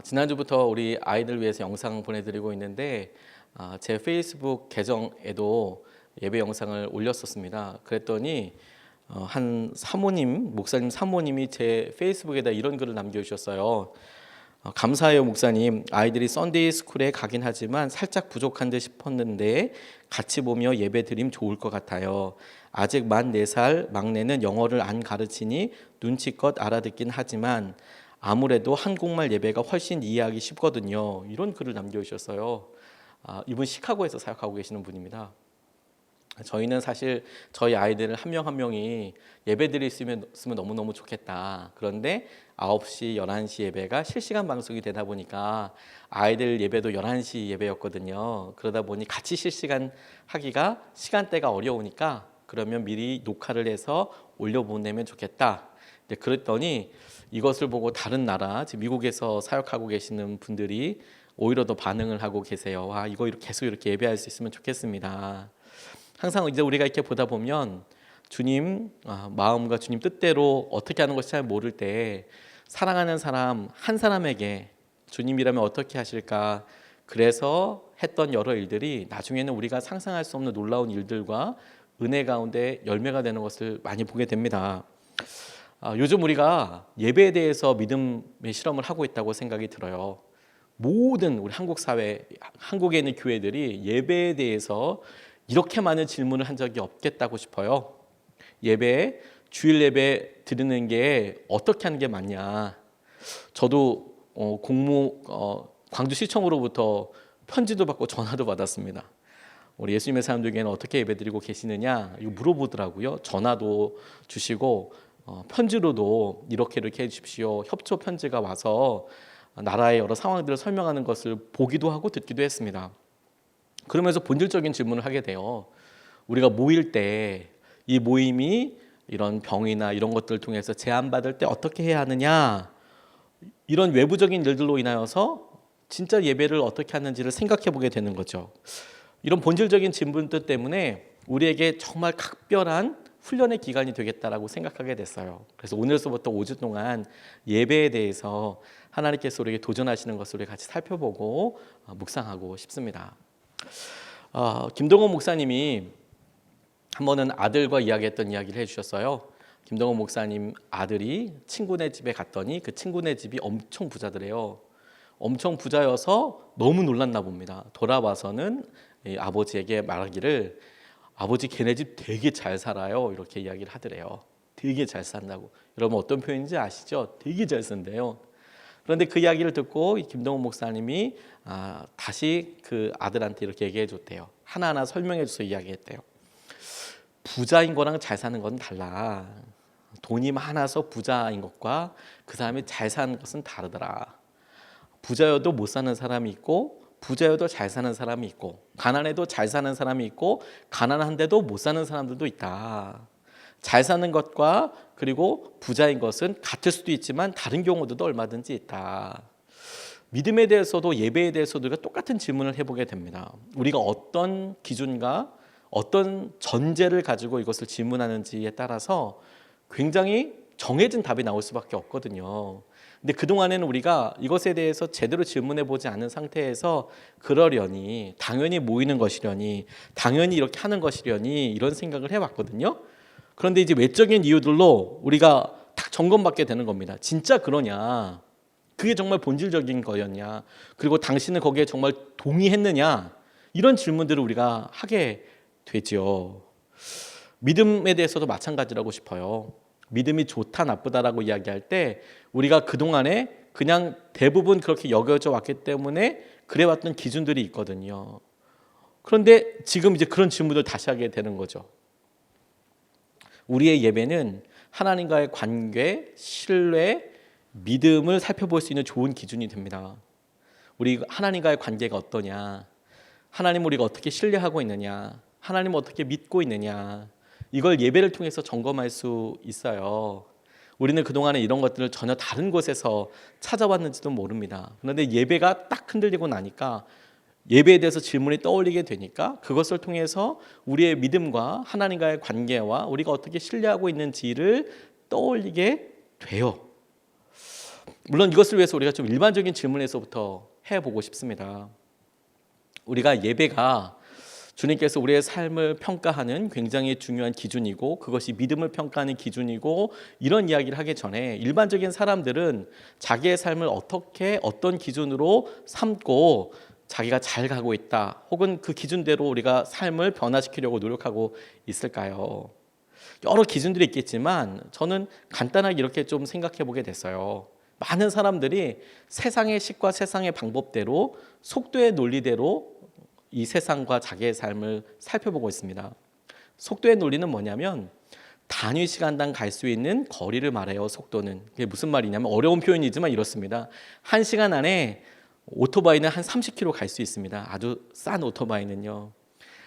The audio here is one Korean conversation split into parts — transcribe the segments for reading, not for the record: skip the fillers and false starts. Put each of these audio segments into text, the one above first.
지난주부터 우리 아이들 위해서 영상 보내드리고 있는데 제 페이스북 계정에도 예배 영상을 올렸었습니다. 그랬더니 한 사모님, 목사님 사모님이 제 페이스북에다 이런 글을 남겨주셨어요. 감사해요 목사님. 아이들이 썬데이 스쿨에 가긴 하지만 살짝 부족한 듯 싶었는데 같이 보며 예배 드림 좋을 것 같아요. 아직 만 4살 막내는 영어를 안 가르치니 눈치껏 알아듣긴 하지만 아무래도 한국말 예배가 훨씬 이해하기 쉽거든요. 이런 글을 남겨주셨어요. 이분 시카고에서 사역하고 계시는 분입니다. 저희는 사실 저희 아이들 한 명 한 명이 예배드릴 수 있으면 너무너무 좋겠다. 그런데 9시, 11시 예배가 실시간 방송이 되다 보니까 아이들 예배도 11시 예배였거든요. 그러다 보니 같이 실시간 하기가 시간대가 어려우니까 그러면 미리 녹화를 해서 올려보내면 좋겠다. 그랬더니 이것을 보고 다른 나라, 지금 미국에서 사역하고 계시는 분들이 오히려 더 반응을 하고 계세요. 이거 계속 이렇게 예배할 수 있으면 좋겠습니다. 항상 이제 우리가 이렇게 보다 보면 주님 마음과 주님 뜻대로 어떻게 하는 것이 잘 모를 때 사랑하는 사람 한 사람에게 주님이라면 어떻게 하실까, 그래서 했던 여러 일들이 나중에는 우리가 상상할 수 없는 놀라운 일들과 은혜 가운데 열매가 되는 것을 많이 보게 됩니다. 요즘 우리가 예배에 대해서 믿음의 실험을 하고 있다고 생각이 들어요. 모든 우리 한국 사회, 한국에 있는 교회들이 예배에 대해서 이렇게 많은 질문을 한 적이 없겠다고 싶어요. 예배, 주일 예배 드리는 게 어떻게 하는 게 맞냐. 저도 광주시청으로부터 편지도 받고 전화도 받았습니다. 우리 예수님의 사람들에게는 어떻게 예배 드리고 계시느냐 이거 물어보더라고요. 전화도 주시고 편지로도 이렇게 해주십시오. 협조 편지가 와서 나라의 여러 상황들을 설명하는 것을 보기도 하고 듣기도 했습니다. 그러면서 본질적인 질문을 하게 돼요. 우리가 모일 때 이 모임이 이런 병이나 이런 것들을 통해서 제한받을 때 어떻게 해야 하느냐, 이런 외부적인 일들로 인하여서 진짜 예배를 어떻게 하는지를 생각해 보게 되는 거죠. 이런 본질적인 질문들 때문에 우리에게 정말 각별한 훈련의 기간이 되겠다라고 생각하게 됐어요. 그래서 오늘서부터 5주 동안 예배에 대해서 하나님께서 우리에게 도전하시는 것을 우리 같이 살펴보고 묵상하고 싶습니다. 김동원 목사님이 한 번은 아들과 이야기했던 이야기를 해주셨어요. 김동원 목사님 아들이 친구네 집에 갔더니 그 친구네 집이 엄청 부자더래요. 엄청 부자여서 너무 놀랐나 봅니다. 돌아와서는 아버지에게 말하기를 아버지 걔네 집 되게 잘 살아요, 이렇게 이야기를 하더래요. 되게 잘 산다고. 여러분 어떤 표현인지 아시죠? 되게 잘 산대요. 그런데 그 이야기를 듣고 김동원 목사님이 다시 그 아들한테 이렇게 얘기해 줬대요. 하나하나 설명해 줘서 이야기했대요. 부자인 거랑 잘 사는 건 달라. 돈이 많아서 부자인 것과 그 사람이 잘 사는 것은 다르더라. 부자여도 못 사는 사람이 있고 부자여도 잘 사는 사람이 있고 가난해도 잘 사는 사람이 있고 가난한데도 못 사는 사람들도 있다. 잘 사는 것과 그리고 부자인 것은 같을 수도 있지만 다른 경우도 얼마든지 있다. 믿음에 대해서도 예배에 대해서도 우리가 똑같은 질문을 해보게 됩니다. 우리가 어떤 기준과 어떤 전제를 가지고 이것을 질문하는지에 따라서 굉장히 정해진 답이 나올 수밖에 없거든요. 근데 그동안에는 우리가 이것에 대해서 제대로 질문해 보지 않은 상태에서 그러려니, 당연히 모이는 것이려니, 당연히 이렇게 하는 것이려니 이런 생각을 해왔거든요. 그런데 이제 외적인 이유들로 우리가 딱 점검받게 되는 겁니다. 진짜 그러냐? 그게 정말 본질적인 거였냐? 그리고 당신은 거기에 정말 동의했느냐? 이런 질문들을 우리가 하게 되죠. 믿음에 대해서도 마찬가지라고 싶어요. 믿음이 좋다 나쁘다라고 이야기할 때 우리가 그동안에 그냥 대부분 그렇게 여겨져 왔기 때문에 그래왔던 기준들이 있거든요. 그런데 지금 이제 그런 질문을 다시 하게 되는 거죠. 우리의 예배는 하나님과의 관계, 신뢰, 믿음을 살펴볼 수 있는 좋은 기준이 됩니다. 우리 하나님과의 관계가 어떠냐, 하나님 우리가 어떻게 신뢰하고 있느냐, 하나님 어떻게 믿고 있느냐, 이걸 예배를 통해서 점검할 수 있어요. 우리는 그동안에 이런 것들을 전혀 다른 곳에서 찾아왔는지도 모릅니다. 그런데 예배가 딱 흔들리고 나니까 예배에 대해서 질문이 떠올리게 되니까 그것을 통해서 우리의 믿음과 하나님과의 관계와 우리가 어떻게 신뢰하고 있는지를 떠올리게 돼요. 물론 이것을 위해서 우리가 좀 일반적인 질문에서부터 해보고 싶습니다. 우리가 예배가 주님께서 우리의 삶을 평가하는 굉장히 중요한 기준이고 그것이 믿음을 평가하는 기준이고 이런 이야기를 하기 전에 일반적인 사람들은 자기의 삶을 어떻게 어떤 기준으로 삼고 자기가 잘 가고 있다 혹은 그 기준대로 우리가 삶을 변화시키려고 노력하고 있을까요? 여러 기준들이 있겠지만 저는 간단하게 이렇게 좀 생각해 보게 됐어요. 많은 사람들이 세상의 식과 세상의 방법대로 속도의 논리대로 이 세상과 자기의 삶을 살펴보고 있습니다. 속도의 논리는 뭐냐면 단위 시간당 갈 수 있는 거리를 말해요. 속도는. 그게 무슨 말이냐면 어려운 표현이지만 이렇습니다. 1시간 안에 오토바이는 한 30km 갈 수 있습니다. 아주 싼 오토바이는요.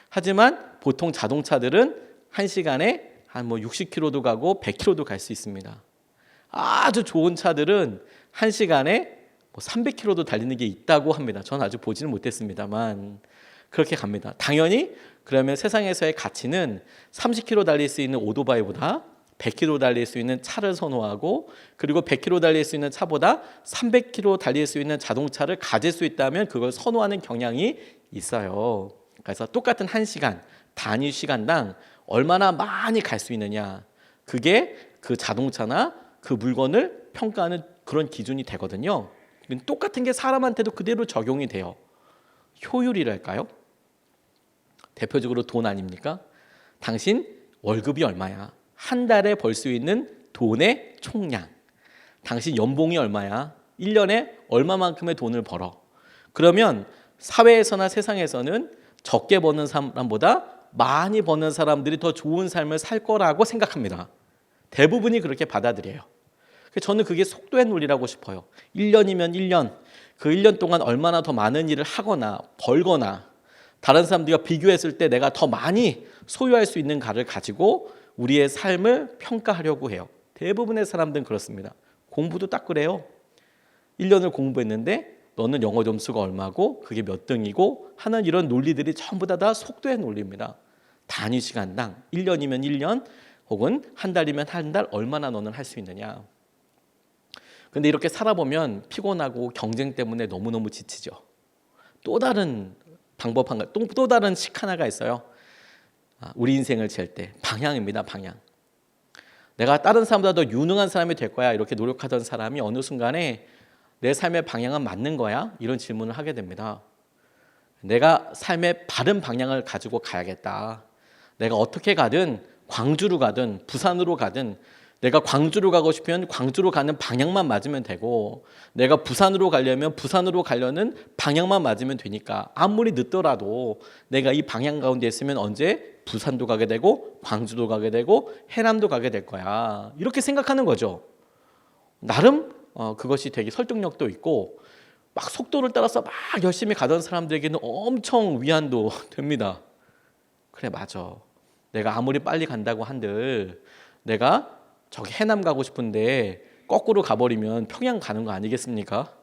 하지만 보통 자동차들은 1시간에 한 60km도 가고 100km도 갈 수 있습니다. 아주 좋은 차들은 1시간에 300km도 달리는 게 있다고 합니다. 저는 아직 보지는 못했습니다만 그렇게 갑니다. 당연히 그러면 세상에서의 가치는 30km 달릴 수 있는 오토바이보다 100km 달릴 수 있는 차를 선호하고 그리고 100km 달릴 수 있는 차보다 300km 달릴 수 있는 자동차를 가질 수 있다면 그걸 선호하는 경향이 있어요. 그래서 똑같은 1시간 단위 시간당 얼마나 많이 갈 수 있느냐 그게 그 자동차나 그 물건을 평가하는 그런 기준이 되거든요. 똑같은 게 사람한테도 그대로 적용이 돼요. 효율이랄까요? 대표적으로 돈 아닙니까? 당신 월급이 얼마야? 한 달에 벌 수 있는 돈의 총량. 당신 연봉이 얼마야? 1년에 얼마만큼의 돈을 벌어? 그러면 사회에서나 세상에서는 적게 버는 사람보다 많이 버는 사람들이 더 좋은 삶을 살 거라고 생각합니다. 대부분이 그렇게 받아들여요. 저는 그게 속도의 논리라고 싶어요. 1년이면 1년, 그 1년 동안 얼마나 더 많은 일을 하거나 벌거나 다른 사람들과 비교했을 때 내가 더 많이 소유할 수 있는가를 가지고 우리의 삶을 평가하려고 해요. 대부분의 사람들은 그렇습니다. 공부도 딱 그래요. 1년을 공부했는데 너는 영어 점수가 얼마고 그게 몇 등이고 하는 이런 논리들이 전부 다 속도의 논리입니다. 단위 시간당 1년이면 1년 혹은 한 달이면 한 달 얼마나 너는 할 수 있느냐. 근데 이렇게 살아보면 피곤하고 경쟁 때문에 너무너무 지치죠. 또 다른 방법 또 다른 식 하나가 있어요. 우리 인생을 잴 때 방향입니다. 방향. 내가 다른 사람보다 더 유능한 사람이 될 거야 이렇게 노력하던 사람이 어느 순간에 내 삶의 방향은 맞는 거야? 이런 질문을 하게 됩니다. 내가 삶의 바른 방향을 가지고 가야겠다. 내가 어떻게 가든 광주로 가든 부산으로 가든 내가 광주로 가고 싶으면 광주로 가는 방향만 맞으면 되고 내가 부산으로 가려면 부산으로 가려는 방향만 맞으면 되니까 아무리 늦더라도 내가 이 방향 가운데 있으면 언제 부산도 가게 되고 광주도 가게 되고 해남도 가게 될 거야. 이렇게 생각하는 거죠. 나름 그것이 되게 설득력도 있고 막 속도를 따라서 막 열심히 가던 사람들에게는 엄청 위안도 됩니다. 그래 맞아. 내가 아무리 빨리 간다고 한들 내가 저기 해남 가고 싶은데 거꾸로 가버리면 평양 가는 거 아니겠습니까?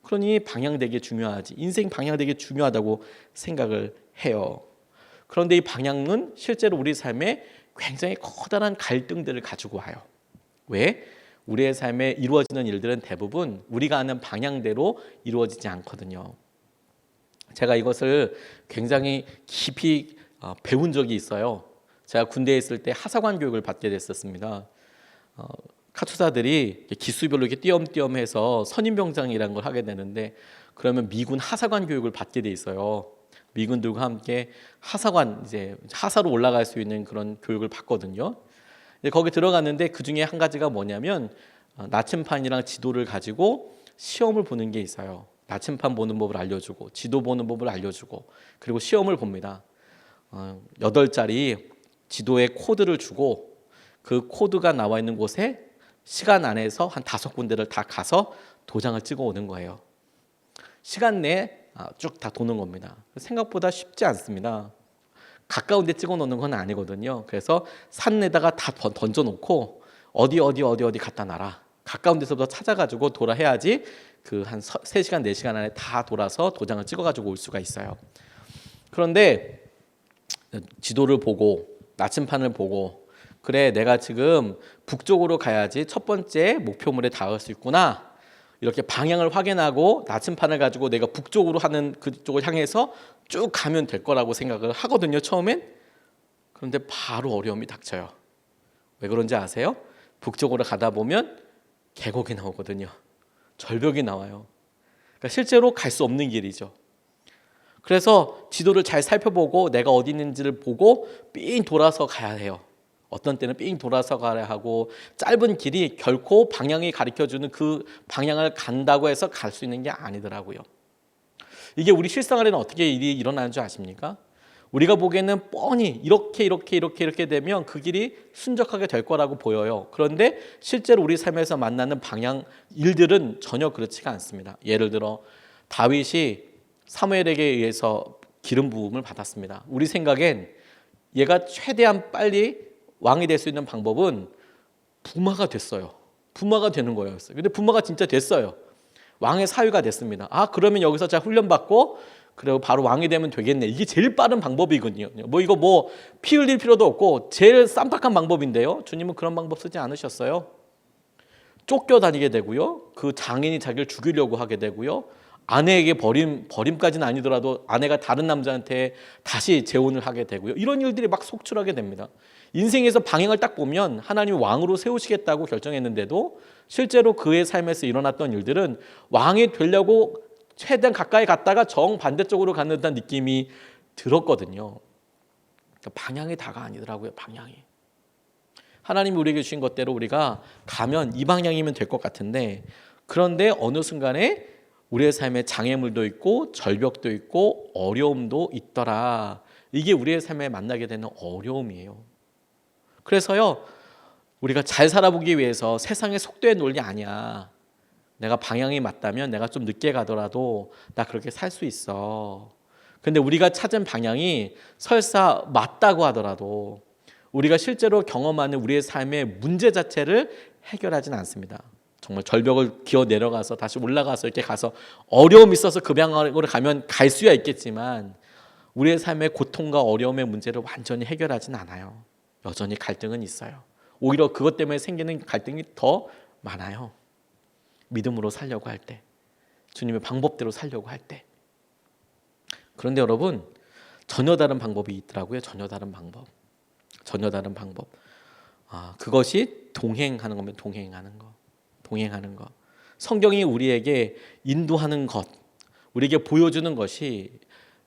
그러니 방향 되게 중요하지. 인생 방향 되게 중요하다고 생각을 해요. 그런데 이 방향은 실제로 우리 삶에 굉장히 커다란 갈등들을 가지고 와요. 왜? 우리의 삶에 이루어지는 일들은 대부분 우리가 아는 방향대로 이루어지지 않거든요. 제가 이것을 굉장히 깊이 배운 적이 있어요. 제가 군대에 있을 때 하사관 교육을 받게 됐었습니다. 카투사들이 기수별로 이렇게 띄엄띄엄해서 선임병장이라는 걸 하게 되는데 그러면 미군 하사관 교육을 받게 돼 있어요. 미군들과 함께 하사관 이제 하사로 올라갈 수 있는 그런 교육을 받거든요. 거기 들어갔는데 그 중에 한 가지가 뭐냐면 나침판이랑 지도를 가지고 시험을 보는 게 있어요. 나침판 보는 법을 알려주고 지도 보는 법을 알려주고 그리고 시험을 봅니다. 8자리 지도에 코드를 주고 그 코드가 나와 있는 곳에 시간 안에서 한 5군데를 다 가서 도장을 찍어 오는 거예요. 시간 내에 쭉 다 도는 겁니다. 생각보다 쉽지 않습니다. 가까운 데 찍어 놓는 건 아니거든요. 그래서 산에다가 다 던져 놓고 어디 갖다 놔라. 가까운 데서부터 찾아가지고 돌아 해야지 그 한 3시간 4시간 안에 다 돌아서 도장을 찍어 가지고 올 수가 있어요. 그런데 지도를 보고 나침판을 보고 그래 내가 지금 북쪽으로 가야지 첫 번째 목표물에 닿을 수 있구나. 이렇게 방향을 확인하고 나침판을 가지고 내가 북쪽으로 하는 그쪽을 향해서 쭉 가면 될 거라고 생각을 하거든요, 처음엔. 그런데 바로 어려움이 닥쳐요. 왜 그런지 아세요? 북쪽으로 가다 보면 계곡이 나오거든요. 절벽이 나와요. 그러니까 실제로 갈 수 없는 길이죠. 그래서 지도를 잘 살펴보고 내가 어디 있는지를 보고 삥 돌아서 가야 해요. 어떤 때는 삥 돌아서 가야 하고, 짧은 길이 결코 방향이 가르쳐주는 그 방향을 간다고 해서 갈 수 있는 게 아니더라고요. 이게 우리 실생활에는 어떻게 일이 일어나는 줄 아십니까? 우리가 보기에는 뻔히 이렇게 되면 그 길이 순적하게 될 거라고 보여요. 그런데 실제로 우리 삶에서 만나는 일들은 전혀 그렇지가 않습니다. 예를 들어 다윗이 사무엘에게 의해서 기름 부음을 받았습니다. 우리 생각엔 얘가 최대한 빨리 왕이 될 수 있는 방법은 부마가 됐어요. 부마가 되는 거였어요. 근데 부마가 진짜 됐어요. 왕의 사위가 됐습니다. 그러면 여기서 자 훈련받고 그리고 바로 왕이 되면 되겠네. 이게 제일 빠른 방법이거든요. 이거 피 흘릴 필요도 없고 제일 쌈박한 방법인데요. 주님은 그런 방법 쓰지 않으셨어요. 쫓겨다니게 되고요. 그 장인이 자기를 죽이려고 하게 되고요. 아내에게 버림까지는 아니더라도 아내가 다른 남자한테 다시 재혼을 하게 되고요. 이런 일들이 막 속출하게 됩니다. 인생에서 방향을 딱 보면 하나님이 왕으로 세우시겠다고 결정했는데도 실제로 그의 삶에서 일어났던 일들은 왕이 되려고 최대한 가까이 갔다가 정반대쪽으로 가는 듯한 느낌이 들었거든요. 그러니까 방향이 다가 아니더라고요. 방향이. 하나님이 우리에게 주신 것대로 우리가 가면 이 방향이면 될 것 같은데, 그런데 어느 순간에 우리의 삶에 장애물도 있고 절벽도 있고 어려움도 있더라. 이게 우리의 삶에 만나게 되는 어려움이에요. 그래서요, 우리가 잘 살아보기 위해서 세상의 속도의 논리 아니야. 내가 방향이 맞다면 내가 좀 늦게 가더라도 나 그렇게 살 수 있어. 근데 우리가 찾은 방향이 설사 맞다고 하더라도 우리가 실제로 경험하는 우리의 삶의 문제 자체를 해결하진 않습니다. 정말 절벽을 기어 내려가서 다시 올라가서 이렇게 가서 어려움이 있어서 그 방향으로 가면 갈 수야 있겠지만 우리의 삶의 고통과 어려움의 문제를 완전히 해결하진 않아요. 여전히 갈등은 있어요. 오히려 그것 때문에 생기는 갈등이 더 많아요. 믿음으로 살려고 할 때, 주님의 방법대로 살려고 할 때. 그런데 여러분, 전혀 다른 방법이 있더라고요. 전혀 다른 방법. 그것이 동행하는 겁니다. 동행하는 것. 성경이 우리에게 인도하는 것, 우리에게 보여주는 것이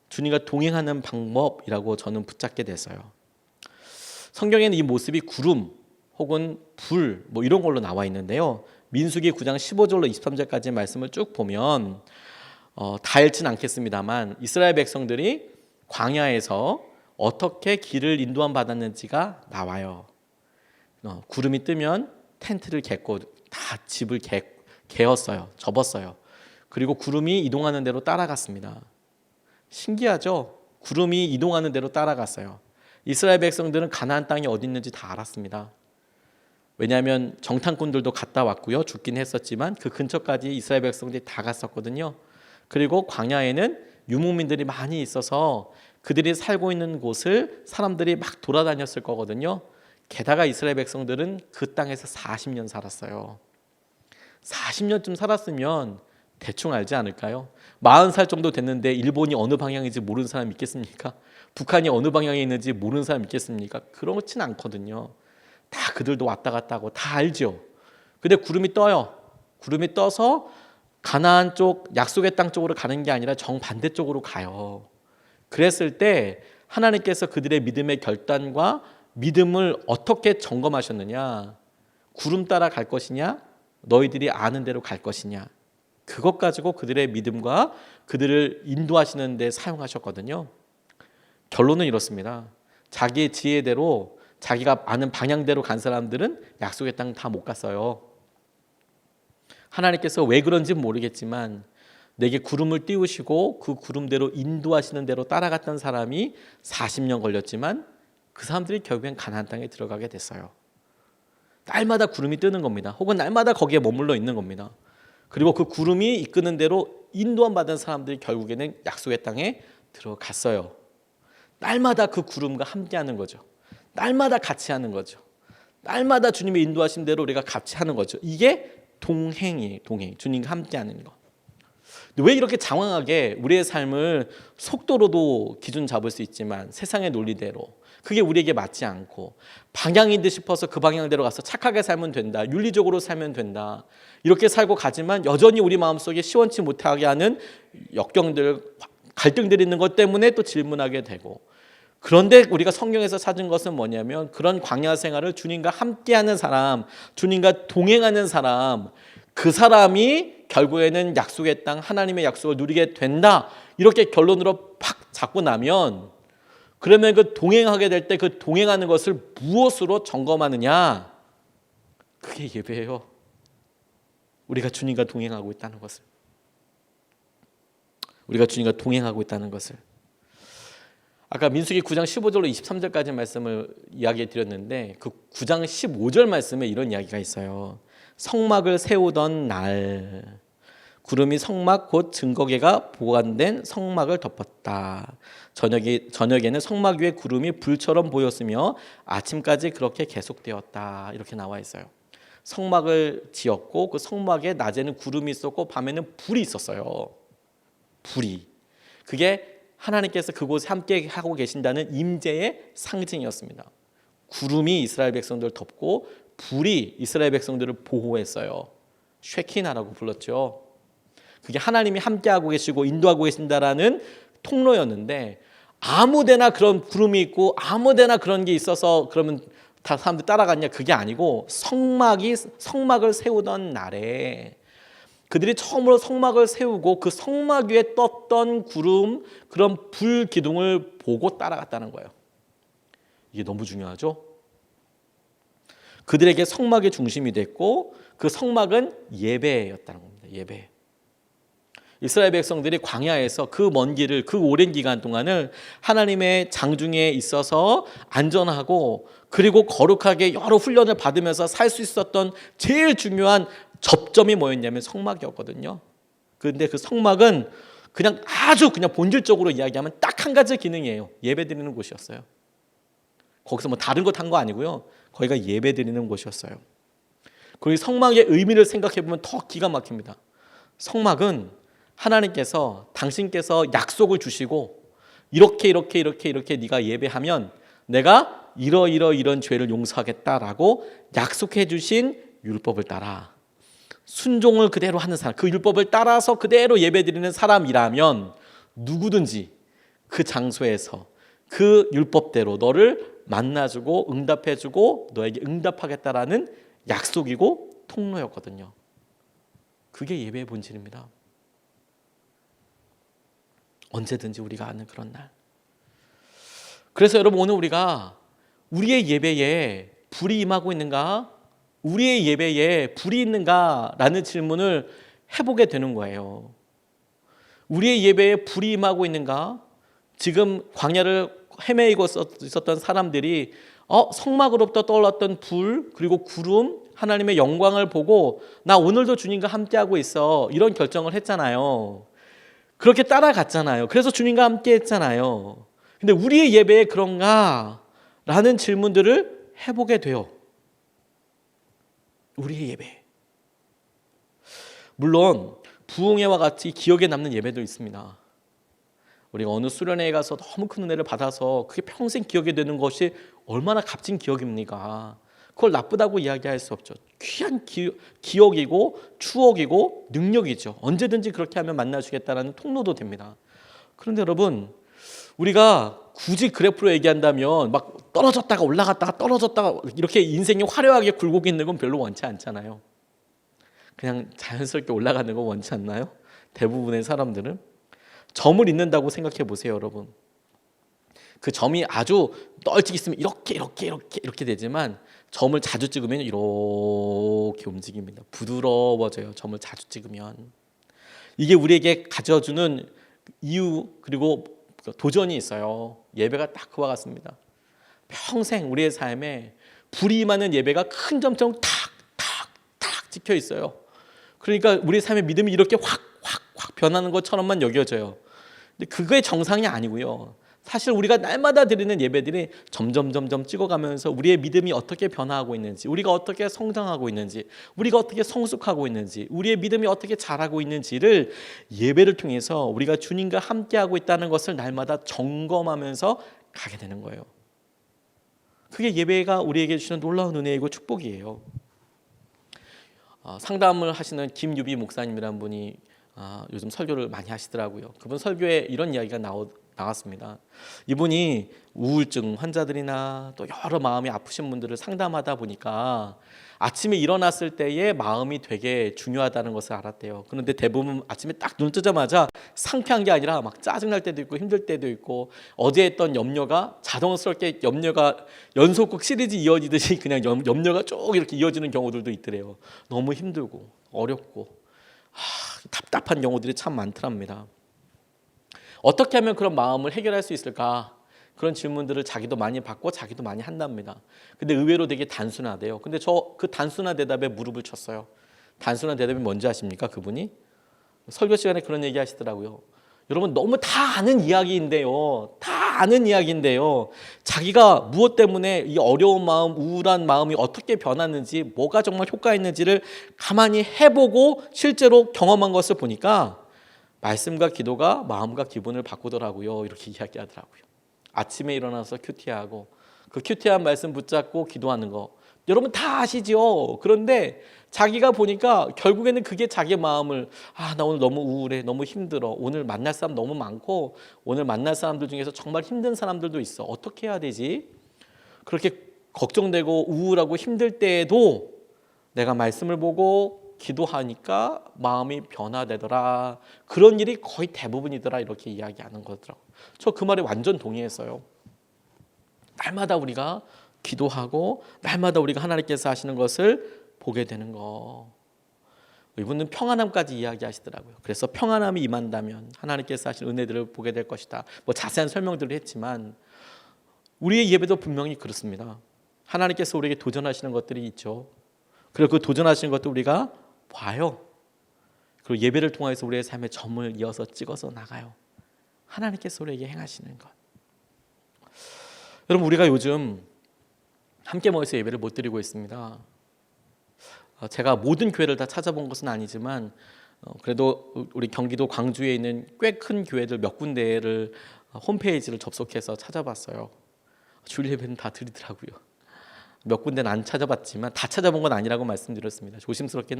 주님과 동행하는 방법이라고 저는 붙잡게 됐어요. 성경에는 이 모습이 구름 혹은 불 이런 걸로 나와 있는데요. 민수기 9장 15절로 23절까지 말씀을 쭉 보면 다 읽지는 않겠습니다만 이스라엘 백성들이 광야에서 어떻게 길을 인도함 받았는지가 나와요. 구름이 뜨면 텐트를 갰고 다 집을 개었어요. 접었어요. 그리고 구름이 이동하는 대로 따라갔습니다. 신기하죠? 구름이 이동하는 대로 따라갔어요. 이스라엘 백성들은 가나안 땅이 어디 있는지 다 알았습니다. 왜냐하면 정탐꾼들도 갔다 왔고요. 죽긴 했었지만 그 근처까지 이스라엘 백성들이 다 갔었거든요. 그리고 광야에는 유목민들이 많이 있어서 그들이 살고 있는 곳을 사람들이 막 돌아다녔을 거거든요. 게다가 이스라엘 백성들은 그 땅에서 40년 살았어요. 40년쯤 살았으면 대충 알지 않을까요? 40살 정도 됐는데 일본이 어느 방향인지 모르는 사람 있겠습니까? 북한이 어느 방향에 있는지 모르는 사람 있겠습니까? 그렇진 않거든요. 다 그들도 왔다 갔다 하고 다 알죠. 근데 구름이 떠요. 구름이 떠서 가나안 쪽 약속의 땅 쪽으로 가는 게 아니라 정반대쪽으로 가요. 그랬을 때 하나님께서 그들의 믿음의 결단과 믿음을 어떻게 점검하셨느냐? 구름 따라 갈 것이냐? 너희들이 아는 대로 갈 것이냐? 그것 가지고 그들의 믿음과 그들을 인도하시는 데 사용하셨거든요. 결론은 이렇습니다. 자기의 지혜대로 자기가 아는 방향대로 간 사람들은 약속의 땅 다 못 갔어요. 하나님께서 왜 그런지는 모르겠지만 내게 구름을 띄우시고 그 구름대로 인도하시는 대로 따라갔던 사람이 40년 걸렸지만 그 사람들이 결국엔 가나안 땅에 들어가게 됐어요. 날마다 구름이 뜨는 겁니다. 혹은 날마다 거기에 머물러 있는 겁니다. 그리고 그 구름이 이끄는 대로 인도함 받은 사람들이 결국에는 약속의 땅에 들어갔어요. 날마다 그 구름과 함께하는 거죠. 날마다 같이 하는 거죠. 날마다 주님의 인도하신 대로 우리가 같이 하는 거죠. 이게 동행이에요. 동행. 주님과 함께하는 거. 왜 이렇게 장황하게 우리의 삶을 속도로도 기준 잡을 수 있지만 세상의 논리대로 그게 우리에게 맞지 않고 방향인 듯 싶어서 그 방향대로 가서 착하게 살면 된다. 윤리적으로 살면 된다. 이렇게 살고 가지만 여전히 우리 마음속에 시원치 못하게 하는 역경들, 갈등들이 있는 것 때문에 또 질문하게 되고 그런데 우리가 성경에서 찾은 것은 뭐냐면 그런 광야 생활을 주님과 함께하는 사람, 주님과 동행하는 사람 그 사람이 결국에는 약속의 땅 하나님의 약속을 누리게 된다. 이렇게 결론으로 팍 잡고 나면 그러면 그 동행하게 될 때 그 동행하는 것을 무엇으로 점검하느냐? 그게 예배예요. 우리가 주님과 동행하고 있다는 것을. 우리가 주님과 동행하고 있다는 것을. 아까 민수기 9장 15절로 23절까지 말씀을 이야기해 드렸는데 그 9장 15절 말씀에 이런 이야기가 있어요. 성막을 세우던 날 구름이 성막 곧 증거궤가 보관된 성막을 덮었다. 저녁에는 성막 위에 구름이 불처럼 보였으며 아침까지 그렇게 계속되었다. 이렇게 나와 있어요. 성막을 지었고 그 성막에 낮에는 구름이 있었고 밤에는 불이 있었어요. 불이. 그게 하나님께서 그곳에 함께 하고 계신다는 임재의 상징이었습니다. 구름이 이스라엘 백성들을 덮고 불이 이스라엘 백성들을 보호했어요. 쉐키나라고 불렀죠. 그게 하나님이 함께하고 계시고 인도하고 계신다라는 통로였는데 아무데나 그런 구름이 있고 아무데나 그런 게 있어서 그러면 다 사람들 따라갔냐? 그게 아니고 성막을 세우던 날에 그들이 처음으로 성막을 세우고 그 성막 위에 떴던 구름 그런 불 기둥을 보고 따라갔다는 거예요. 이게 너무 중요하죠. 그들에게 성막의 중심이 됐고 그 성막은 예배였다는 겁니다. 예배. 이스라엘 백성들이 광야에서 그 먼 길을 그 오랜 기간 동안을 하나님의 장중에 있어서 안전하고 그리고 거룩하게 여러 훈련을 받으면서 살 수 있었던 제일 중요한 접점이 뭐였냐면 성막이었거든요. 그런데 그 성막은 그냥 아주 그냥 본질적으로 이야기하면 딱 한 가지 기능이에요. 예배드리는 곳이었어요. 거기서 뭐 다른 것 한 거 아니고요. 거기가 예배드리는 곳이었어요. 그리고 성막의 의미를 생각해 보면 더 기가 막힙니다. 성막은 하나님께서 당신께서 약속을 주시고 이렇게 네가 예배하면 내가 이런 죄를 용서하겠다라고 약속해 주신 율법을 따라 순종을 그대로 하는 사람, 그 율법을 따라서 그대로 예배드리는 사람이라면 누구든지 그 장소에서 그 율법대로 너를 만나주고 응답해주고 너에게 응답하겠다라는 약속이고 통로였거든요. 그게 예배의 본질입니다. 언제든지 우리가 아는 그런 날. 그래서 여러분 오늘 우리가 우리의 예배에 불이 임하고 있는가? 우리의 예배에 불이 있는가라는 질문을 해보게 되는 거예요. 우리의 예배에 불이 임하고 있는가? 지금 광야를 헤매이고 있었던 사람들이 성막으로부터 떠올랐던 불 그리고 구름 하나님의 영광을 보고 나 오늘도 주님과 함께하고 있어 이런 결정을 했잖아요. 그렇게 따라갔잖아요. 그래서 주님과 함께 했잖아요. 근데 우리의 예배에 그런가? 라는 질문들을 해보게 돼요. 우리의 예배. 물론 부흥회와 같이 기억에 남는 예배도 있습니다. 우리가 어느 수련회에 가서 너무 큰 은혜를 받아서 그게 평생 기억에 되는 것이 얼마나 값진 기억입니까? 그걸 나쁘다고 이야기할 수 없죠. 귀한 기억이고 추억이고 능력이죠. 언제든지 그렇게 하면 만나주겠다는 통로도 됩니다. 그런데 여러분 우리가 굳이 그래프로 얘기한다면 막 떨어졌다가 올라갔다가 떨어졌다가 이렇게 인생이 화려하게 굴곡 있는 건 별로 원치 않잖아요. 그냥 자연스럽게 올라가는 거 원치 않나요? 대부분의 사람들은 점을 잇는다고 생각해 보세요, 여러분. 그 점이 아주 널찍 있으면 이렇게 되지만 점을 자주 찍으면 이렇게 움직입니다. 부드러워져요. 점을 자주 찍으면. 이게 우리에게 가져주는 이유 그리고 도전이 있어요. 예배가 딱 그와 같습니다. 평생 우리의 삶에 불이 임하는 예배가 큰 점처럼 탁 찍혀 있어요. 그러니까 우리 삶의 믿음이 이렇게 확 변하는 것처럼만 여겨져요. 근데 그게 정상이 아니고요. 사실 우리가 날마다 드리는 예배들이 점점 찍어가면서 우리의 믿음이 어떻게 변화하고 있는지, 우리가 어떻게 성장하고 있는지, 우리가 어떻게 성숙하고 있는지, 우리의 믿음이 어떻게 자라고 있는지를 예배를 통해서 우리가 주님과 함께하고 있다는 것을 날마다 점검하면서 가게 되는 거예요. 그게 예배가 우리에게 주시는 놀라운 은혜이고 축복이에요. 상담을 하시는 김유비 목사님이라는 분이 요즘 설교를 많이 하시더라고요. 그분 설교에 이런 이야기가 나왔습니다. 이분이 우울증 환자들이나 또 여러 마음이 아프신 분들을 상담하다 보니까 아침에 일어났을 때의 마음이 되게 중요하다는 것을 알았대요. 그런데 대부분 아침에 딱 눈 뜨자마자 상쾌한 게 아니라 막 짜증날 때도 있고 힘들 때도 있고, 어제 했던 염려가 자동스럽게 염려가 연속극 시리즈 이어지듯이 그냥 염려가 쭉 이렇게 이어지는 경우들도 있더래요. 너무 힘들고 어렵고 답답한 경우들이 참 많더랍니다. 어떻게 하면 그런 마음을 해결할 수 있을까? 그런 질문들을 자기도 많이 받고 자기도 많이 한답니다. 근데 의외로 되게 단순하대요. 근데 저 그 단순한 대답에 무릎을 쳤어요. 단순한 대답이 뭔지 아십니까? 그분이 설교 시간에 그런 얘기 하시더라고요. 여러분, 너무 다 아는 이야기인데요. 다 아는 이야기인데요. 자기가 무엇 때문에 이 어려운 마음, 우울한 마음이 어떻게 변하는지, 뭐가 정말 효과 있는지를 가만히 해보고 실제로 경험한 것을 보니까 말씀과 기도가 마음과 기분을 바꾸더라고요. 이렇게 이야기하더라고요. 아침에 일어나서 큐티하고 그 큐티한 말씀 붙잡고 기도하는 거 여러분 다 아시죠? 그런데 자기가 보니까 결국에는 그게 자기의 마음을 나 오늘 너무 우울해, 너무 힘들어, 오늘 만날 사람 너무 많고 오늘 만날 사람들 중에서 정말 힘든 사람들도 있어, 어떻게 해야 되지? 그렇게 걱정되고 우울하고 힘들 때에도 내가 말씀을 보고 기도하니까 마음이 변화되더라. 그런 일이 거의 대부분이더라. 이렇게 이야기하는 거더라고요. 저 그 말에 완전 동의했어요. 날마다 우리가 기도하고 날마다 우리가 하나님께서 하시는 것을 보게 되는 거. 이분은 평안함까지 이야기하시더라고요. 그래서 평안함이 임한다면 하나님께서 하신 은혜들을 보게 될 것이다. 자세한 설명들을 했지만 우리의 예배도 분명히 그렇습니다. 하나님께서 우리에게 도전하시는 것들이 있죠. 그리고 그 도전하시는 것도 우리가 봐요. 그리고 예배를 통해서 우리의 삶의 점을 이어서 찍어서 나가요. 하나님께서 우리에게 행하시는 것. 여러분, 우리가 요즘 함께 모여서 예배를 못 드리고 있습니다. 제가 모든 교회를 다 찾아본 것은 아니지만 그래도 우리 경기도 광주에 있는 꽤 큰 교회들 몇 군데를 홈페이지를 접속해서 찾아봤어요. 주일 예배는 다 드리더라고요. 몇 군데는 안 찾아봤지만 다 찾아본 건 아니라고 말씀드렸습니다. 조심스럽긴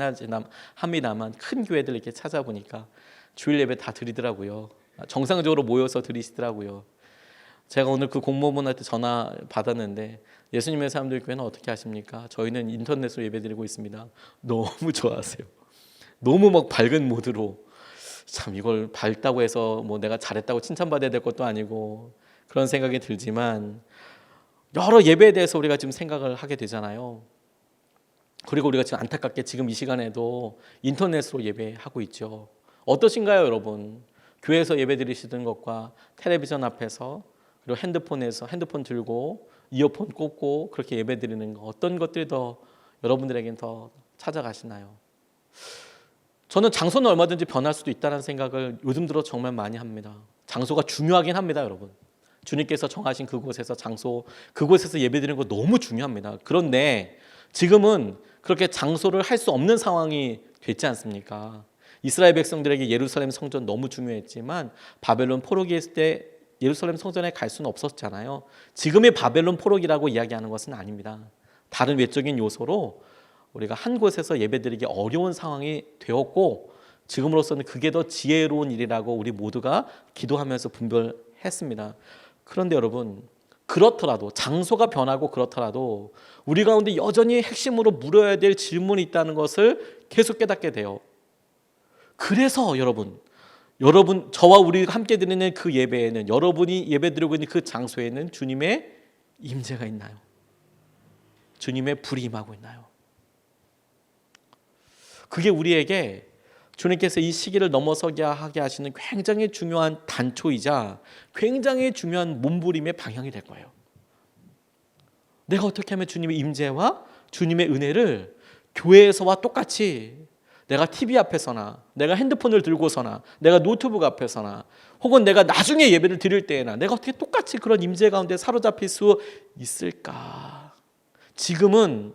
합니다만 큰 교회들 이렇게 찾아보니까 주일 예배 다 드리더라고요. 정상적으로 모여서 드리시더라고요. 제가 오늘 그 공무원한테 전화 받았는데 예수님의 사람들 교회는 어떻게 하십니까? 저희는 인터넷으로 예배드리고 있습니다. 너무 좋아하세요. 너무 막 밝은 모드로. 참 이걸 밝다고 해서 내가 잘했다고 칭찬받아야 될 것도 아니고 그런 생각이 들지만 여러 예배에 대해서 우리가 지금 생각을 하게 되잖아요. 그리고 우리가 지금 안타깝게 지금 이 시간에도 인터넷으로 예배하고 있죠. 어떠신가요, 여러분? 교회에서 예배 드리시던 것과 텔레비전 앞에서 그리고 핸드폰 들고 이어폰 꽂고 그렇게 예배 드리는 거, 어떤 것들이 더 여러분들에겐 더 찾아가시나요? 저는 장소는 얼마든지 변할 수도 있다는 생각을 요즘 들어 정말 많이 합니다. 장소가 중요하긴 합니다, 여러분. 주님께서 정하신 그곳에서 그곳에서 예배드리는 거 너무 중요합니다. 그런데 지금은 그렇게 장소를 할 수 없는 상황이 됐지 않습니까? 이스라엘 백성들에게 예루살렘 성전 너무 중요했지만 바벨론 포로기에 있을 때 예루살렘 성전에 갈 수는 없었잖아요. 지금의 바벨론 포로기라고 이야기하는 것은 아닙니다. 다른 외적인 요소로 우리가 한 곳에서 예배드리기 어려운 상황이 되었고 지금으로서는 그게 더 지혜로운 일이라고 우리 모두가 기도하면서 분별했습니다. 그런데 여러분, 그렇더라도 장소가 변하고 그렇더라도 우리 가운데 여전히 핵심으로 물어야 될 질문이 있다는 것을 계속 깨닫게 돼요. 그래서 여러분 저와 우리가 함께 드리는 그 예배에는, 여러분이 예배드리고 있는 그 장소에는 주님의 임재가 있나요? 주님의 불이 임하고 있나요? 그게 우리에게 주님께서 이 시기를 넘어서게 하게 하시는 굉장히 중요한 단초이자 굉장히 중요한 몸부림의 방향이 될 거예요. 내가 어떻게 하면 주님의 임재와 주님의 은혜를 교회에서와 똑같이 내가 TV 앞에서나 내가 핸드폰을 들고서나 내가 노트북 앞에서나 혹은 내가 나중에 예배를 드릴 때에나 내가 어떻게 똑같이 그런 임재 가운데 사로잡힐 수 있을까? 지금은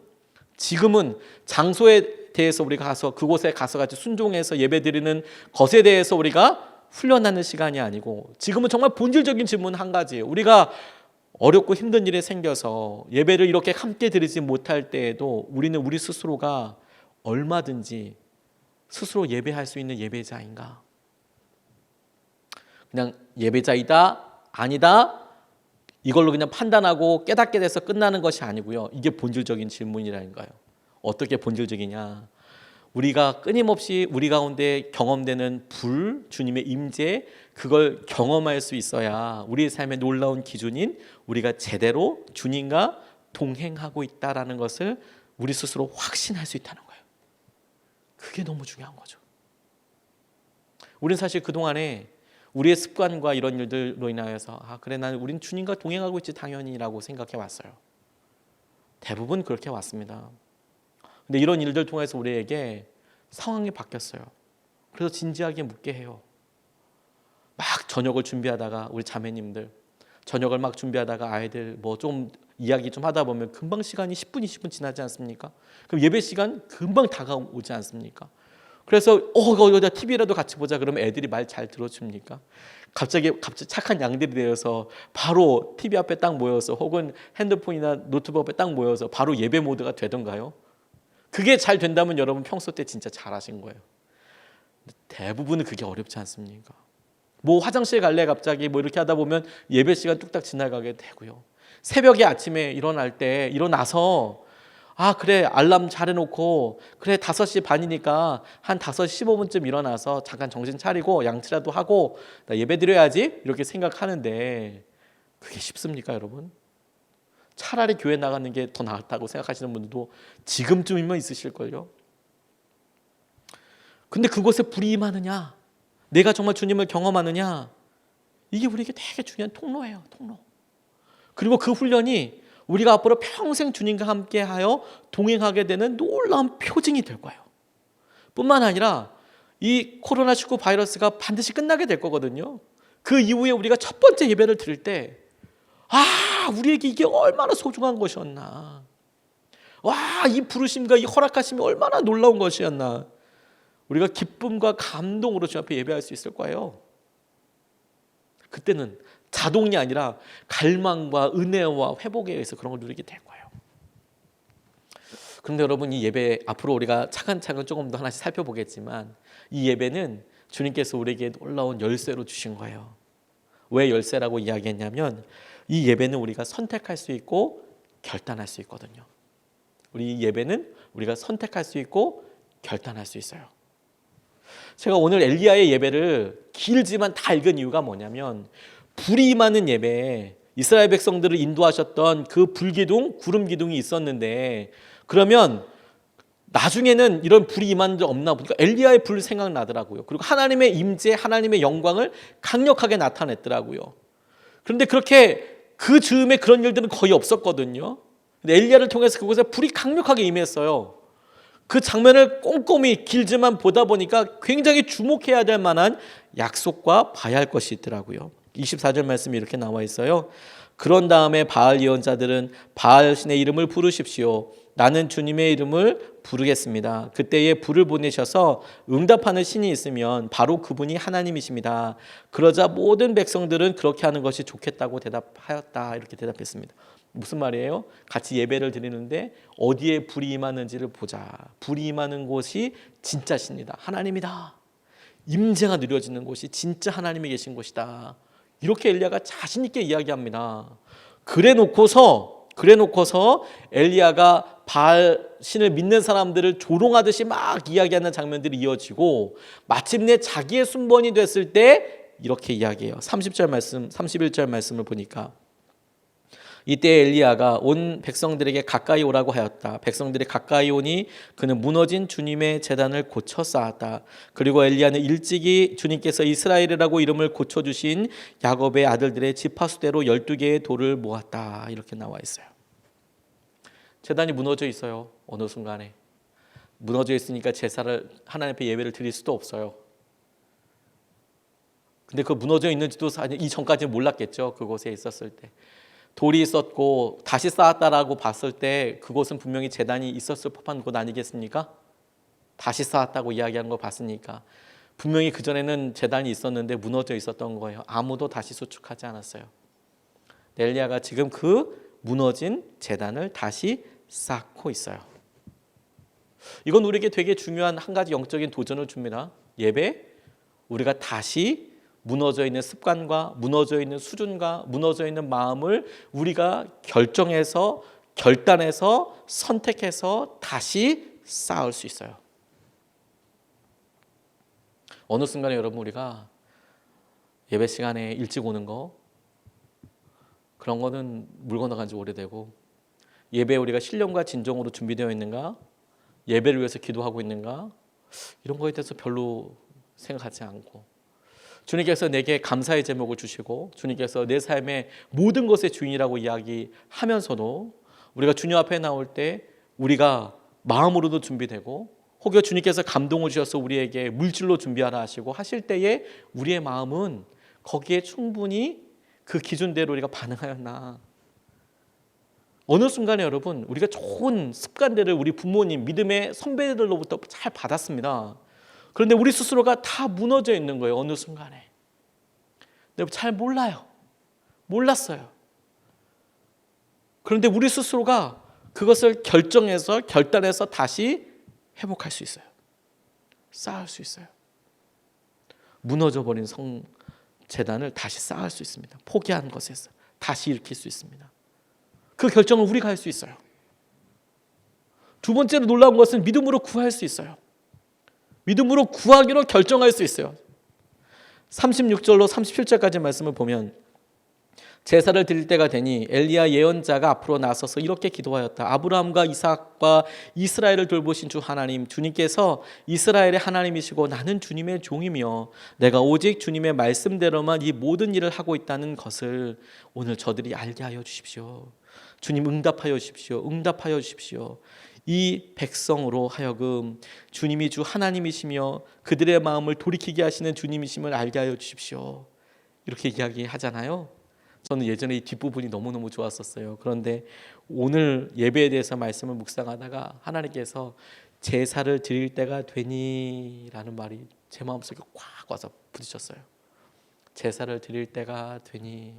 장소에 대해서 우리가 가서 그곳에 가서 같이 순종해서 예배드리는 것에 대해서 우리가 훈련하는 시간이 아니고 지금은 정말 본질적인 질문 한 가지예요. 우리가 어렵고 힘든 일이 생겨서 예배를 이렇게 함께 드리지 못할 때에도 우리는 우리 스스로가 얼마든지 스스로 예배할 수 있는 예배자인가? 그냥 예배자이다, 아니다 이걸로 그냥 판단하고 깨닫게 돼서 끝나는 것이 아니고요. 이게 본질적인 질문이라는 거예요. 어떻게 본질적이냐? 우리가 끊임없이 우리 가운데 경험되는 불, 주님의 임재, 그걸 경험할 수 있어야 우리의 삶의 놀라운 기준인 우리가 제대로 주님과 동행하고 있다라는 것을 우리 스스로 확신할 수 있다는 거예요. 그게 너무 중요한 거죠. 우리는 사실 그동안에 우리의 습관과 이런 일들로 인하여서 그래 나는 우린 주님과 동행하고 있지 당연히라고 생각해 왔어요. 대부분 그렇게 왔습니다. 근데 이런 일들 통해서 우리에게 상황이 바뀌었어요. 그래서 진지하게 묻게 해요. 막 저녁을 준비하다가 우리 자매님들 저녁을 막 준비하다가 아이들 뭐 좀 이야기 좀 하다 보면 금방 시간이 10분, 20분 지나지 않습니까? 그럼 예배 시간 금방 다가오지 않습니까? 그래서 여기다 TV라도 같이 보자 그러면 애들이 말 잘 들어줍니까? 갑자기 착한 양들이 되어서 바로 TV 앞에 딱 모여서 혹은 핸드폰이나 노트북 앞에 딱 모여서 바로 예배 모드가 되던가요? 그게 잘 된다면 여러분 평소 때 진짜 잘하신 거예요. 대부분은 그게 어렵지 않습니까? 뭐 화장실 갈래 갑자기 뭐 이렇게 하다 보면 예배 시간 뚝딱 지나가게 되고요. 새벽에 아침에 일어날 때 일어나서 그래 알람 잘 해놓고 그래 5시 반이니까 한 5시 15분쯤 일어나서 잠깐 정신 차리고 양치라도 하고 나 예배 드려야지 이렇게 생각하는데 그게 쉽습니까 여러분? 차라리 교회 나가는 게 더 낫다고 생각하시는 분들도 지금쯤이면 있으실걸요. 근데 그곳에 불이 임하느냐, 내가 정말 주님을 경험하느냐, 이게 우리에게 되게 중요한 통로예요. 통로. 그리고 그 훈련이 우리가 앞으로 평생 주님과 함께하여 동행하게 되는 놀라운 표징이 될 거예요. 뿐만 아니라 이 코로나19 바이러스가 반드시 끝나게 될 거거든요. 그 이후에 우리가 첫 번째 예배를 드릴 때 우리에게 이게 얼마나 소중한 것이었나. 이 부르심과 이 허락하심이 얼마나 놀라운 것이었나. 우리가 기쁨과 감동으로 주 앞에 예배할 수 있을 거예요. 그때는 자동이 아니라 갈망과 은혜와 회복에 의해서 그런 걸 누리게 될 거예요. 그런데 여러분 이 예배 앞으로 우리가 차근차근 조금 더 하나씩 살펴보겠지만 이 예배는 주님께서 우리에게 놀라운 열쇠로 주신 거예요. 왜 열쇠라고 이야기했냐면 이 예배는 우리가 선택할 수 있고 결단할 수 있거든요. 우리 예배는 우리가 선택할 수 있고 결단할 수 있어요. 제가 오늘 엘리야의 예배를 길지만 다 읽은 이유가 뭐냐면 불이 임하는 예배에 이스라엘 백성들을 인도하셨던 그 불기둥, 구름 기둥이 있었는데 그러면 나중에는 이런 불이 임한 적 없나 보니까 엘리야의 불 생각나더라고요. 그리고 하나님의 임재, 하나님의 영광을 강력하게 나타냈더라고요. 그런데 그렇게 그 즈음에 그런 일들은 거의 없었거든요. 근데 엘리야를 통해서 그곳에 불이 강력하게 임했어요. 그 장면을 꼼꼼히 길지만 보다 보니까 굉장히 주목해야 될 만한 약속과 봐야 할 것이 있더라고요. 24절 말씀이 이렇게 나와 있어요. 그런 다음에 바알 예언자들은 바알 신의 이름을 부르십시오. 나는 주님의 이름을 부르겠습니다. 그때에 불을 보내셔서 응답하는 신이 있으면 바로 그분이 하나님이십니다. 그러자 모든 백성들은 그렇게 하는 것이 좋겠다고 대답하였다. 이렇게 대답했습니다. 무슨 말이에요? 같이 예배를 드리는데 어디에 불이 임하는지를 보자. 불이 임하는 곳이 진짜 신이다. 하나님이다. 임재가 누려지는 곳이 진짜 하나님이 계신 곳이다. 이렇게 엘리야가 자신 있게 이야기합니다. 그래 놓고서 엘리야가 바알 신을 믿는 사람들을 조롱하듯이 막 이야기하는 장면들이 이어지고 마침내 자기의 순번이 됐을 때 이렇게 이야기해요. 30절 말씀, 31절 말씀을 보니까 이때 엘리야가 온 백성들에게 가까이 오라고 하였다. 백성들이 가까이 오니 그는 무너진 주님의 제단을 고쳐 쌓았다. 그리고 엘리야는 일찍이 주님께서 이스라엘이라고 이름을 고쳐주신 야곱의 아들들의 지파수대로 12개의 돌을 모았다. 이렇게 나와 있어요. 제단이 무너져 있어요. 어느 순간에 무너져 있으니까 제사를 하나님 앞에 예배를 드릴 수도 없어요. 근데 그 무너져 있는지도 이전까지는 몰랐겠죠. 그곳에 있었을 때. 돌이 있었고 다시 쌓았다라고 봤을 때 그곳은 분명히 제단이 있었을 법한 곳 아니겠습니까? 다시 쌓았다고 이야기하는 거 봤으니까 분명히 그전에는 제단이 있었는데 무너져 있었던 거예요. 아무도 다시 수축하지 않았어요. 엘리야가 지금 그 무너진 제단을 다시 쌓고 있어요. 이건 우리에게 되게 중요한 한 가지 영적인 도전을 줍니다. 예배, 우리가 다시 무너져 있는 습관과 무너져 있는 수준과 무너져 있는 마음을 우리가 결정해서 결단해서 선택해서 다시 쌓을 수 있어요. 어느 순간에 여러분 우리가 예배 시간에 일찍 오는 거 그런 거는 물 건너간 지 오래되고 예배에 우리가 신령과 진정으로 준비되어 있는가? 예배를 위해서 기도하고 있는가? 이런 거에 대해서 별로 생각하지 않고 주님께서 내게 감사의 제목을 주시고 주님께서 내 삶의 모든 것의 주인이라고 이야기하면서도 우리가 주님 앞에 나올 때 우리가 마음으로도 준비되고 혹여 주님께서 감동을 주셔서 우리에게 물질로 준비하라 하시고 하실 때에 우리의 마음은 거기에 충분히 그 기준대로 우리가 반응하였나. 어느 순간에 여러분 우리가 좋은 습관들을 우리 부모님 믿음의 선배들로부터 잘 받았습니다. 그런데 우리 스스로가 다 무너져 있는 거예요. 어느 순간에. 근데 잘 몰라요. 몰랐어요. 그런데 우리 스스로가 그것을 결정해서 결단해서 다시 회복할 수 있어요. 쌓을 수 있어요. 무너져버린 재단을 다시 쌓을 수 있습니다. 포기한 것에서 다시 일으킬 수 있습니다. 그 결정을 우리가 할 수 있어요. 두 번째로 놀라운 것은 믿음으로 구할 수 있어요. 믿음으로 구하기로 결정할 수 있어요. 36절로 37절까지 말씀을 보면 제사를 드릴 때가 되니 엘리야 예언자가 앞으로 나서서 이렇게 기도하였다. 아브라함과 이삭과 이스라엘을 돌보신 주 하나님, 주님께서 이스라엘의 하나님이시고 나는 주님의 종이며 내가 오직 주님의 말씀대로만 이 모든 일을 하고 있다는 것을 오늘 저들이 알게 하여 주십시오. 주님 응답하여 주십시오. 응답하여 주십시오. 이 백성으로 하여금 주님이 주 하나님이시며 그들의 마음을 돌이키게 하시는 주님이심을 알게 하여 주십시오. 이렇게 이야기하잖아요. 저는 예전에 이 뒷부분이 너무너무 좋았었어요. 그런데 오늘 예배에 대해서 말씀을 묵상하다가 하나님께서 제사를 드릴 때가 되니 라는 말이 제 마음속에 꽉 와서 부딪혔어요. 제사를 드릴 때가 되니.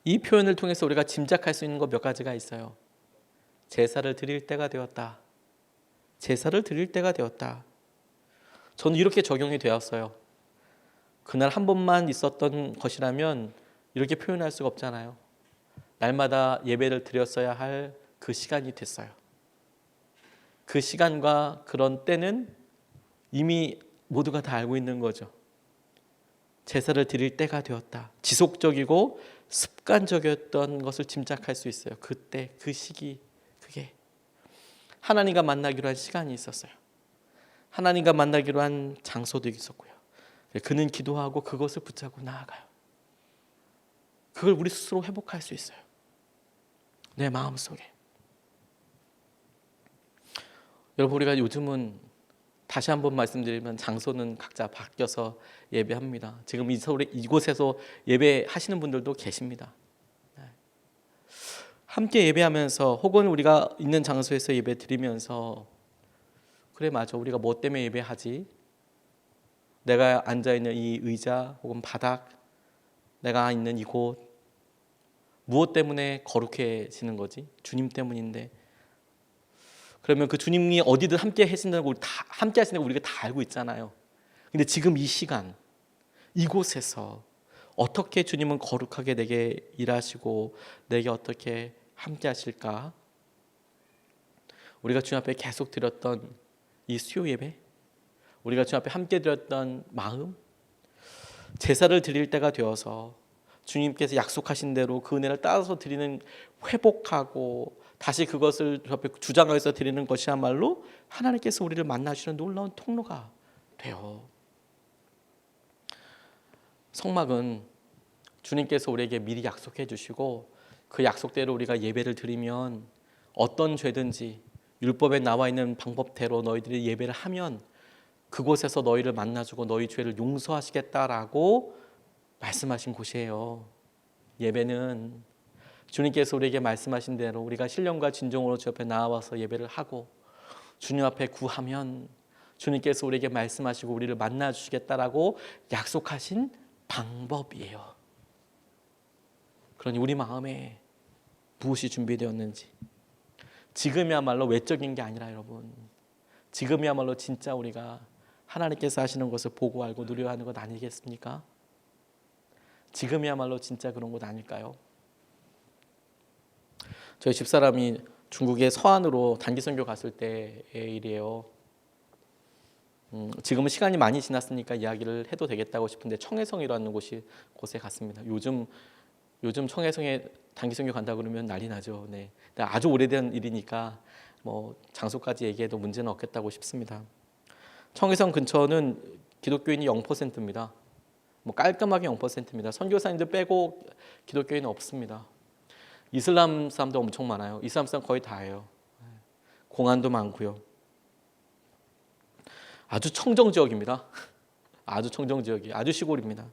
이 표현을 통해서 우리가 짐작할 수 있는 것 몇 가지가 있어요. 제사를 드릴 때가 되었다. 제사를 드릴 때가 되었다. 저는 이렇게 적용이 되었어요. 그날 한 번만 있었던 것이라면 이렇게 표현할 수가 없잖아요. 날마다 예배를 드렸어야 할 그 시간이 됐어요. 그 시간과 그런 때는 이미 모두가 다 알고 있는 거죠. 제사를 드릴 때가 되었다. 지속적이고 습관적이었던 것을 짐작할 수 있어요. 그때 그 시기 그게 하나님과 만나기로 한 시간이 있었어요. 하나님과 만나기로 한 장소도 있었고요. 그는 기도하고 그것을 붙잡고 나아가요. 그걸 우리 스스로 회복할 수 있어요. 내 마음속에. 여러분 우리가 요즘은 다시 한번 말씀드리면 장소는 각자 바뀌어서 예배합니다. 지금 이곳에서 예배하시는 분들도 계십니다. 함께 예배하면서 혹은 우리가 있는 장소에서 예배 드리면서 그래 맞아 우리가 뭐 때문에 예배하지? 내가 앉아있는 이 의자 혹은 바닥 내가 있는 이곳 무엇 때문에 거룩해지는 거지? 주님 때문인데 그러면 그 주님이 어디든 함께 하신다고 함께 하신다고 우리가 다 알고 있잖아요. 근데 지금 이 시간 이곳에서 어떻게 주님은 거룩하게 내게 일하시고 내게 어떻게 함께 하실까? 우리가 주님 앞에 계속 드렸던 이 수요 예배 우리가 주님 앞에 함께 드렸던 마음 제사를 드릴 때가 되어서 주님께서 약속하신 대로 그 은혜를 따라서 드리는 회복하고 다시 그것을 주 앞에 주장해서 드리는 것이야말로 하나님께서 우리를 만나주시는 놀라운 통로가 돼요. 성막은 주님께서 우리에게 미리 약속해 주시고 그 약속대로 우리가 예배를 드리면 어떤 죄든지 율법에 나와 있는 방법대로 너희들이 예배를 하면 그곳에서 너희를 만나주고 너희 죄를 용서하시겠다라고 말씀하신 곳이에요. 예배는 주님께서 우리에게 말씀하신 대로 우리가 신령과 진정으로 주 앞에 나와서 예배를 하고 주님 앞에 구하면 주님께서 우리에게 말씀하시고 우리를 만나주시겠다라고 약속하신 방법이에요. 그러니 우리 마음에 무엇이 준비되었는지, 지금이야말로 외적인 게 아니라 여러분, 지금이야말로 진짜 우리가 하나님께서 하시는 것을 보고 알고 누려야 하는 것 아니겠습니까? 지금이야말로 진짜 그런 것 아닐까요? 저희 집사람이 중국의 서안으로 단기 선교 갔을 때의 일이에요. 지금은 시간이 많이 지났으니까 이야기를 해도 되겠다고 싶은데 청해성이라는 곳에 갔습니다. 요즘 청해성에 단기 선교 간다 그러면 난리 나죠. 네. 아주 오래된 일이니까 뭐 장소까지 얘기해도 문제는 없겠다고 싶습니다. 청해성 근처는 기독교인이 0%입니다. 뭐 깔끔하게 0%입니다. 선교사님들 빼고 기독교인은 없습니다. 이슬람 사람도 엄청 많아요. 이슬람 사람 거의 다예요. 공안도 많고요. 아주 청정 지역입니다. 아주 청정 지역이 아주 시골입니다.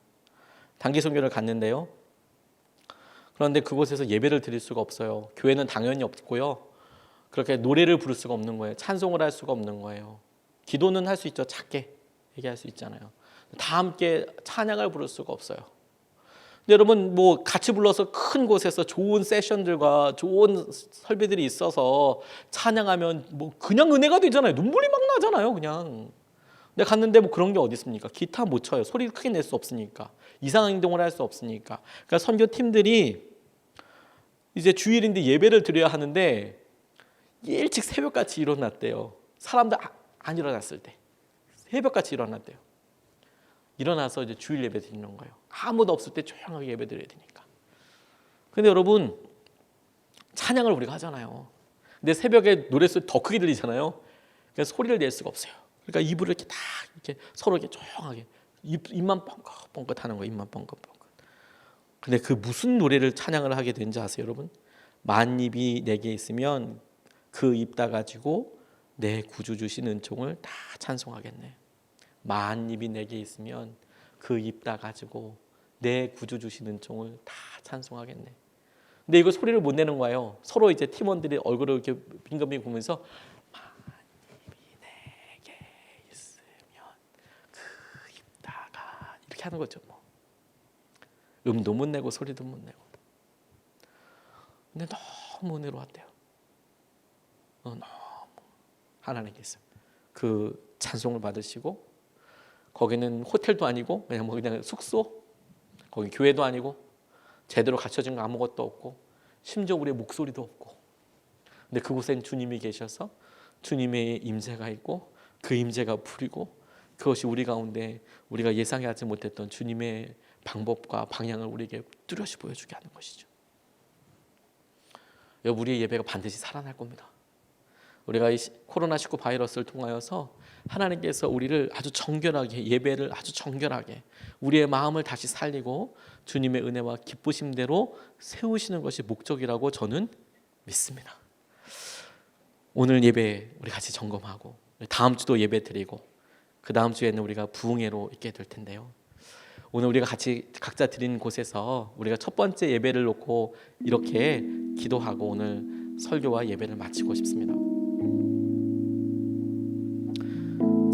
단기 선교를 갔는데요. 그런데 그곳에서 예배를 드릴 수가 없어요. 교회는 당연히 없고요. 그렇게 노래를 부를 수가 없는 거예요. 찬송을 할 수가 없는 거예요. 기도는 할 수 있죠. 작게 얘기할 수 있잖아요. 다 함께 찬양을 부를 수가 없어요. 근데 여러분 뭐 같이 불러서 큰 곳에서 좋은 세션들과 좋은 설비들이 있어서 찬양하면 뭐 그냥 은혜가 되잖아요. 눈물이 막 나잖아요. 그냥. 근데 갔는데 뭐 그런 게 어디 있습니까? 기타 못 쳐요. 소리를 크게 낼 수 없으니까. 이상한 행동을 할 수 없으니까. 그러니까 선교팀들이 이제 주일인데 예배를 드려야 하는데 일찍 새벽같이 일어났대요. 사람들 안 일어났을 때 새벽같이 일어났대요. 일어나서 이제 주일 예배 드리는 거예요. 아무도 없을 때 조용하게 예배 드려야 되니까. 근데 여러분 찬양을 우리가 하잖아요. 근데 새벽에 노랫소리 더 크게 들리잖아요. 그래서 소리를 낼 수가 없어요. 그러니까 입을 이렇게 다 이렇게 서로 이렇게 조용하게 입만 뻥긋뻥긋 하는 거예요. 입만 뻥긋뻥긋. 근데 그 무슨 노래를 찬양을 하게 되는지 아세요, 여러분? 만입이 내게 있으면 그 입 다 가지고 내 구주 주신 은총을 다 찬송하겠네. 만입이 내게 있으면 그 입 다 가지고 내 구주 주신 은총을 다 찬송하겠네. 근데 이거 소리를 못 내는 거예요. 서로 이제 팀원들이 얼굴을 이렇게 빙글빙글 보면서 만입이 내게 있으면 그 입 다가 이렇게 하는 거죠. 뭐. 음도 못 내고 소리도 못 내고. 근데 너무 은혜로웠대요. 너무 하나님께서 그 찬송을 받으시고 거기는 호텔도 아니고 그냥 숙소, 거기 교회도 아니고 제대로 갖춰진 거 아무것도 없고 심지어 우리의 목소리도 없고, 근데 그곳엔 주님이 계셔서 주님의 임재가 있고 그 임재가 풀이고 그것이 우리 가운데 우리가 예상하지 못했던 주님의 방법과 방향을 우리에게 뚜렷이 보여주게 하는 것이죠. 우리의 예배가 반드시 살아날 겁니다. 우리가 이 코로나19 바이러스를 통하여서 하나님께서 우리를 아주 정결하게, 예배를 아주 정결하게 우리의 마음을 다시 살리고 주님의 은혜와 기쁘심대로 세우시는 것이 목적이라고 저는 믿습니다. 오늘 예배 우리 같이 점검하고 다음 주도 예배 드리고 그 다음 주에는 우리가 부흥회로 있게 될 텐데요. 오늘 우리가 같이 각자 드린 곳에서 우리가 첫 번째 예배를 놓고 이렇게 기도하고 오늘 설교와 예배를 마치고 싶습니다.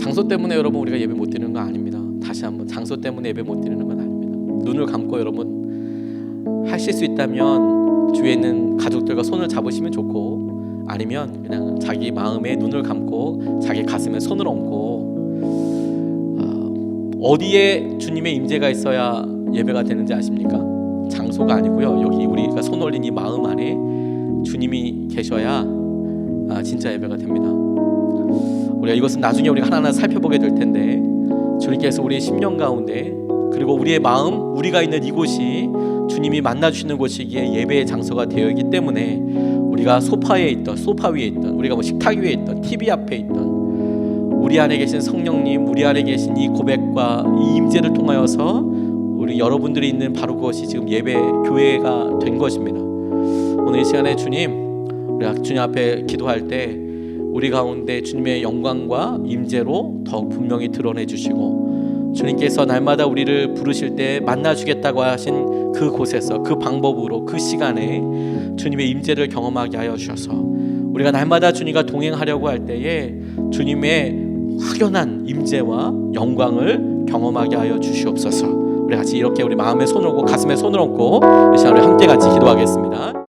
장소 때문에 여러분 우리가 예배 못 드리는 거 아닙니다. 다시 한번 장소 때문에 예배 못 드리는 건 아닙니다. 눈을 감고 여러분 하실 수 있다면 주위에 있는 가족들과 손을 잡으시면 좋고, 아니면 그냥 자기 마음에 눈을 감고 자기 가슴에 손을 얹고 어디에 주님의 임재가 있어야 예배가 되는지 아십니까? 장소가 아니고요. 여기 우리가 손 올린 이 마음 안에 주님이 계셔야 진짜 예배가 됩니다. 우리가 이것은 나중에 우리가 하나하나 살펴보게 될 텐데, 주님께서 우리의 심령 가운데 그리고 우리의 마음, 우리가 있는 이곳이 주님이 만나주시는 곳이기에 예배의 장소가 되어 있기 때문에 우리가 소파 위에 있던 우리가 뭐 식탁 위에 있던 TV 앞에 있던 우리 안에 계신 성령님, 우리 안에 계신 이 고백과 이 임재를 통하여서 우리 여러분들이 있는 바로 그것이 지금 예배 교회가 된 것입니다. 오늘 이 시간에 주님 우리가 주님 앞에 기도할 때 우리 가운데 주님의 영광과 임재로 더욱 분명히 드러내 주시고, 주님께서 날마다 우리를 부르실 때 만나주겠다고 하신 그곳에서 그 방법으로 그 시간에 주님의 임재를 경험하게 하여 주셔서 우리가 날마다 주님과 동행하려고 할 때에 주님의 확연한 임재와 영광을 경험하게 하여 주시옵소서. 우리 같이 이렇게 우리 마음에 손을 얹고 가슴에 손을 얹고 이 시간 우리 함께 같이 기도하겠습니다.